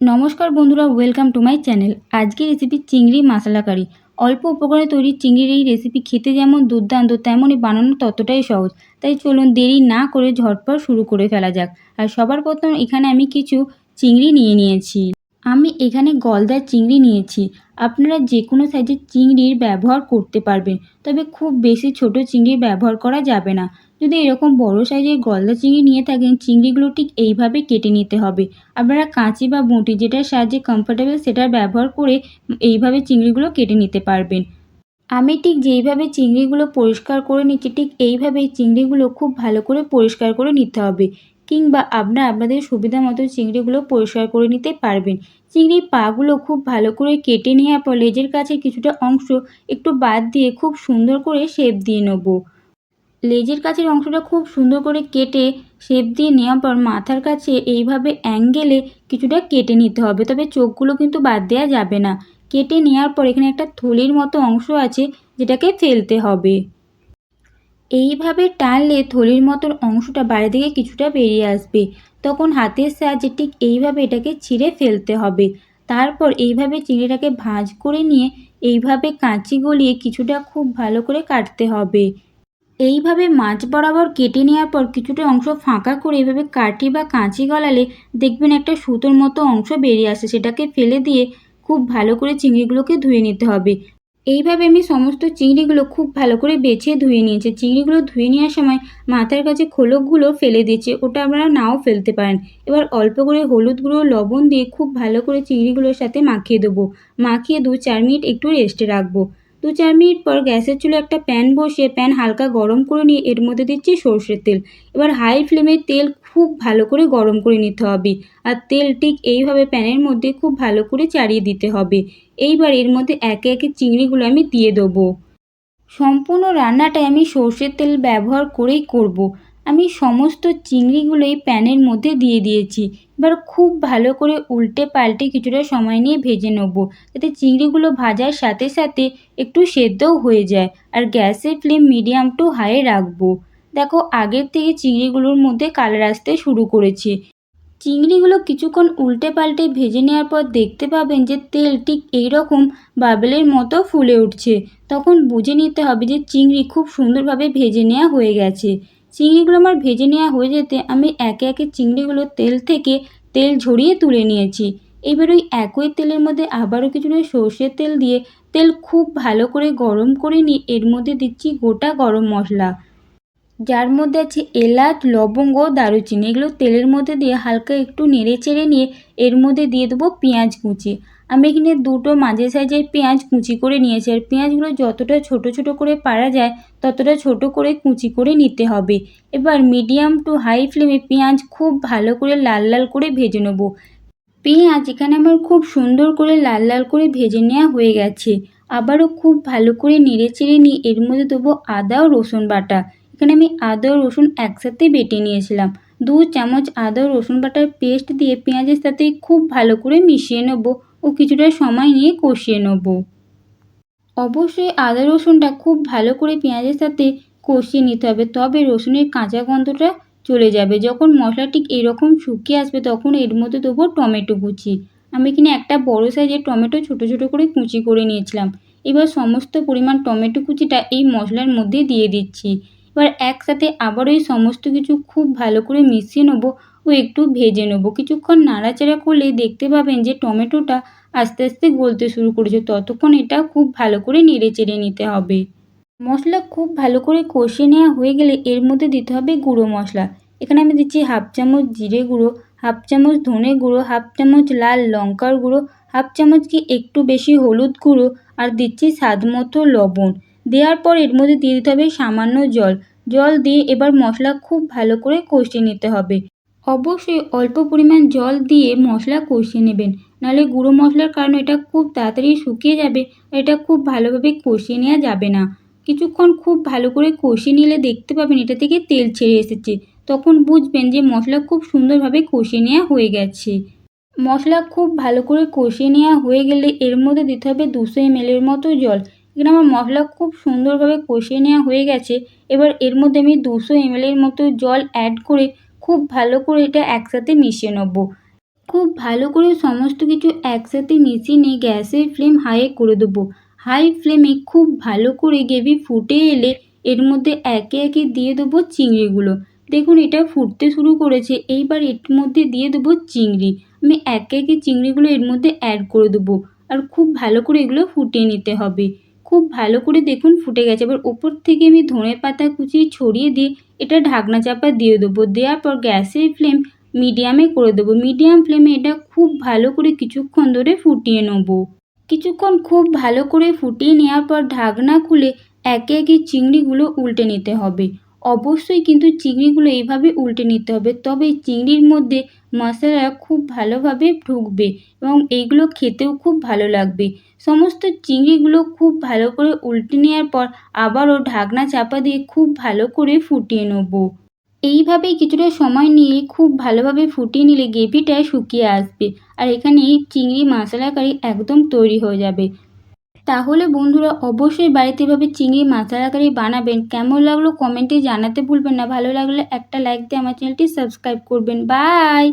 নমস্কার বন্ধুরা, welcome to my channel. আজকের রেসিপি চিংড়ি মশলা কারি। অল্প উপকরণে তৈরি চিংড়ির এই রেসিপি খেতে যেমন দুর্দান্ত, তেমনই বানানো ততটাই সহজ। তাই চলুন দেরি না করে ঝটপট শুরু করে ফেলা যাক। আর সবার প্রথম এখানে আমি কিছু চিংড়ি নিয়েছি। আমি এখানে গলদা চিংড়ি নিয়েছি। আপনারা যে কোনো সাইজের চিংড়ির ব্যবহার করতে পারবেন, তবে খুব বেশি ছোট চিংড়ির ব্যবহার করা যাবে না। যদি এরকম বড় সাইজের গলদা চিংড়ি নিয়ে থাকেন, চিংড়িগুলো ঠিক এইভাবে কেটে নিতে হবে। আপনারা কাঁচি বা বঁটি যেটার সাহায্যে কমফোর্টেবল সেটার ব্যবহার করে এইভাবে চিংড়িগুলো কেটে নিতে পারবেন। আমি ঠিক যেইভাবে চিংড়িগুলো পরিষ্কার করে নিচ্ছি, ঠিক এইভাবেই চিংড়িগুলো খুব ভালো করে পরিষ্কার করে নিতে হবে, কিংবা আপনারা আপনাদের সুবিধা মতো চিংড়িগুলো পরিষ্কার করে নিতে পারবেন। চিংড়ির পাগুলো খুব ভালো করে কেটে নেওয়ার পর লেজের কাছে কিছুটা অংশ একটু বাদ দিয়ে খুব সুন্দর করে শেপ দিয়ে নেব। লেজের কাছের অংশটা খুব সুন্দর করে কেটে শেপ দিয়ে নেওয়ার পর মাথার কাছে এইভাবে অ্যাঙ্গেলে কিছুটা কেটে নিতে হবে, তবে চোখগুলো কিন্তু বাদ দেওয়া যাবে না। কেটে নেওয়ার পর এখানে একটা থলির মতো অংশ আছে, যেটাকে ফেলতে হবে। এইভাবে টানলে থলির মতন অংশটা বাইরে থেকে কিছুটা বেরিয়ে আসবে। তখন হাতের সাহায্যে ঠিক এইভাবে এটাকে ছিঁড়ে ফেলতে হবে। তারপর এইভাবে চিংড়িটাকে ভাঁজ করে নিয়ে এইভাবে কাঁচি গলিয়ে কিছুটা খুব ভালো করে কাটতে হবে। এইভাবে মাঝ বরাবর কেটে নেওয়ার পর কিছুটা অংশ ফাঁকা করে এইভাবে কাঠি বা কাঁচি গলালে দেখবেন একটা সুতোর মতো অংশ বেরিয়ে আসে, সেটাকে ফেলে দিয়ে খুব ভালো করে চিংড়িগুলোকে ধুয়ে নিতে হবে। এইভাবে আমি সমস্ত চিংড়িগুলো খুব ভালো করে বেছে ধুয়ে নিয়েছি। চিংড়িগুলো ধুয়ে নেওয়ার সময় মাথার কাছে খোলকগুলো ফেলে দিয়েছি, ওটা আপনারা নাও ফেলতে পারেন। এবার অল্প করে হলুদ গুঁড়ো, লবণ দিয়ে খুব ভালো করে চিংড়িগুলোর সাথে মাখিয়ে দেবো। মাখিয়ে 2-4 মিনিট একটু রেস্টে রাখবো। 2-4 মিনিট পর গ্যাসের চুলায় একটা প্যান বসিয়ে প্যান হালকা গরম করে নিয়ে এর মধ্যে দিচ্ছি সর্ষের তেল। এবার হাই ফ্লেমে তেল খুব ভালো করে গরম করে নিতে হবে, আর তেল ঠিক এইভাবে প্যানের মধ্যে খুব ভালো করে চাড়িয়ে দিতে হবে। এইবার এর মধ্যে একে একে চিংড়িগুলো আমি দিয়ে দেবো। সম্পূর্ণ রান্নাটাই আমি সর্ষের তেল ব্যবহার করেই করব। আমি সমস্ত চিংড়িগুলো এই প্যানের মধ্যে দিয়ে দিয়েছি। এবার খুব ভালো করে উল্টে পাল্টে কিছুটা সময় নিয়ে ভেজে নেব, যাতে চিংড়িগুলো ভাজার সাথে সাথে একটু সেদ্ধও হয়ে যায়। আর গ্যাসের ফ্লেম মিডিয়াম টু হাইয়ে রাখবো। দেখো, আগের থেকে চিংড়িগুলোর মধ্যে কালার আসতে শুরু করেছে। চিংড়িগুলো কিছুক্ষণ উল্টে পাল্টে ভেজে নেওয়ার পর দেখতে পাবেন যে তেল ঠিক এইরকম বাবলের মতো ফুলে উঠছে। তখন বুঝে নিতে হবে যে চিংড়ি খুব সুন্দরভাবে ভেজে নেওয়া হয়ে গেছে। চিংড়িগুলো আমার ভেজে নেওয়া হয়ে যেতে আমি একে একে চিংড়িগুলো তেল থেকে তেল ঝরিয়ে তুলে নিয়েছি। এবার ওই একই তেলের মধ্যে আবারও কিছুটা সর্ষের তেল দিয়ে তেল খুব ভালো করে গরম করে নিয়ে এর মধ্যে দিচ্ছি গোটা গরম মশলা, যার মধ্যে আছে এলাচ, লবঙ্গ, দারুচিনি। এগুলো তেলের মধ্যে দিয়ে হালকা একটু নেড়ে চেড়ে নিয়ে এর মধ্যে দিয়ে দেবো পেঁয়াজ কুচি। আমি এখানে দুটো মাঝে সাইজের পেঁয়াজ কুচি করে নিয়েছি, আর পেঁয়াজগুলো যতটা ছোট ছোট করে পারা যায় ততটা ছোট করে কুচি করে নিতে হবে। এবার মিডিয়াম টু হাই ফ্লেমে পেঁয়াজ খুব ভালো করে লাল লাল করে ভেজে নেব। পেঁয়াজ এখানে আমার খুব সুন্দর করে লাল লাল করে ভেজে নেওয়া হয়ে গেছে। আবারও খুব ভালো করে নেড়ে চেড়ে নিয়ে এর মধ্যে দেবো আদা ও রসুন বাটা। এখানে আমি আদা ও রসুন একসাথে বেটে নিয়েছিলাম। 2 চামচ আদা ও রসুন বাটার পেস্ট দিয়ে পেঁয়াজের সাথে খুব ভালো করে মিশিয়ে নেব ও কিছুটা সময় নিয়ে কষিয়ে নেব। অবশ্যই আদা রসুনটা খুব ভালো করে পেঁয়াজের সাথে কষিয়ে নিতে হবে, তবে রসুনের কাঁচা গন্ধটা চলে যাবে। যখন মশলা ঠিক এরকম শুকিয়ে আসবে তখন এর মধ্যে দেবো টমেটো কুচি। আমি এখানে একটা বড় সাইজের টমেটো ছোটো ছোটো করে কুচি করে নিয়েছিলাম। এবার সমস্ত পরিমাণ টমেটো কুচিটা এই মশলার মধ্যে দিয়ে দিচ্ছি। এবার একসাথে আবারও এই সমস্ত কিছু খুব ভালো করে মিশিয়ে নেবো ও একটু ভেজে নেবো। কিছুক্ষণ নাড়াচাড়া করলে দেখতে পাবেন যে টমেটোটা আস্তে আস্তে গলতে শুরু করেছে। ততক্ষণ এটা খুব ভালো করে নেড়ে চেড়ে নিতে হবে। মশলা খুব ভালো করে কষিয়ে নেওয়া হয়ে গেলে এর মধ্যে দিতে হবে গুঁড়ো মশলা। এখানে আমি দিচ্ছি 1/2 চামচ জিরে গুঁড়ো, 1/2 চামচ ধনে গুঁড়ো, 1/2 চামচ লাল লঙ্কার গুঁড়ো, 1/2 চামচ কি একটু বেশি হলুদ গুঁড়ো, আর দিচ্ছি স্বাদ মতো লবণ। দেওয়ার পর এর মধ্যে দিয়ে দিতে হবে সামান্য জল। জল দিয়ে এবার মশলা খুব ভালো করে কষিয়ে নিতে হবে। অবশ্যই অল্প পরিমাণ জল দিয়ে মশলা কষিয়ে নেবেন, নাহলে গুঁড়ো মশলার কারণে এটা খুব তাড়াতাড়ি শুকিয়ে যাবে আর এটা খুব ভালোভাবে কষিয়ে নেওয়া যাবে না। কিছুক্ষণ খুব ভালো করে কষিয়ে নিলে দেখতে পাবেন এটা থেকে তেল ছেড়ে এসেছে। তখন বুঝবেন যে মশলা খুব সুন্দরভাবে কষিয়ে নেওয়া হয়ে গেছে। মশলা খুব ভালো করে কষিয়ে নেওয়া হয়ে গেলে এর মধ্যে দিতে হবে 200 ml এর মতো জল। এখানে আমার মশলা খুব সুন্দরভাবে কষিয়ে নেওয়া হয়ে গেছে। এবার এর মধ্যে আমি 200 ml এর মতো জল অ্যাড করে খুব ভালো করে এটা একসাথে মিশিয়ে নেব। খুব ভালো করে সমস্ত কিছু একসাথে মিশিয়ে নিয়ে গ্যাসের ফ্লেম হাইয়ে করে দেবো। হাই ফ্লেমে খুব ভালো করে গ্রেভি ফুটে এলে এর মধ্যে একে একে দিয়ে দেবো চিংড়িগুলো। দেখুন এটা ফুটতে শুরু করেছে, এইবার এর মধ্যে দিয়ে দেবো চিংড়ি। আমি একে একে চিংড়িগুলো এর মধ্যে অ্যাড করে দেবো আর খুব ভালো করে এগুলো ফুটিয়ে নিতে হবে। খুব ভালো করে দেখুন ফুটে গেছে। এবার ওপর থেকে আমি ধনেপাতা কুচি ছড়িয়ে দিয়ে এটা ঢাকনা চাপা দিয়ে দেবো। দেওয়ার পর গ্যাসের ফ্লেম মিডিয়ামে করে দেবো। মিডিয়াম ফ্লেমে এটা খুব ভালো করে কিছুক্ষণ ধরে ফুটিয়ে নেব। কিছুক্ষণ খুব ভালো করে ফুটিয়ে নেওয়ার পর ঢাকনা খুলে একে একে চিংড়িগুলো উল্টে নিতে হবে। অবশ্যই কিন্তু চিংড়িগুলো এইভাবে উল্টে নিতে হবে, তবে চিংড়ির মধ্যে মশলা খুব ভালোভাবে ঢুকবে এবং এইগুলো খেতেও খুব ভালো লাগবে। সমস্ত চিংড়িগুলো খুব ভালো করে উল্টে নেওয়ার পর আবারও ঢাকনা চাপা দিয়ে খুব ভালো করে ফুটিয়ে নেব। এইভাবেই কিছুটা সময় নিয়ে খুব ভালোভাবে ফুটিয়ে নিলে গ্রেভিটা শুকিয়ে আসবে আর এখানে চিংড়ি মশলা কারি একদম তৈরি হয়ে যাবে। তাহলে বন্ধুরা অবশ্যই বাড়িতে এভাবে চিংড়ি মশলা কারি বানাবেন। কেমন লাগলো কমেন্টে জানাতে ভুলবেন না। ভালো লাগলে একটা লাইক দিয়ে আমার চ্যানেলটি সাবস্ক্রাইব করবেন। বাই।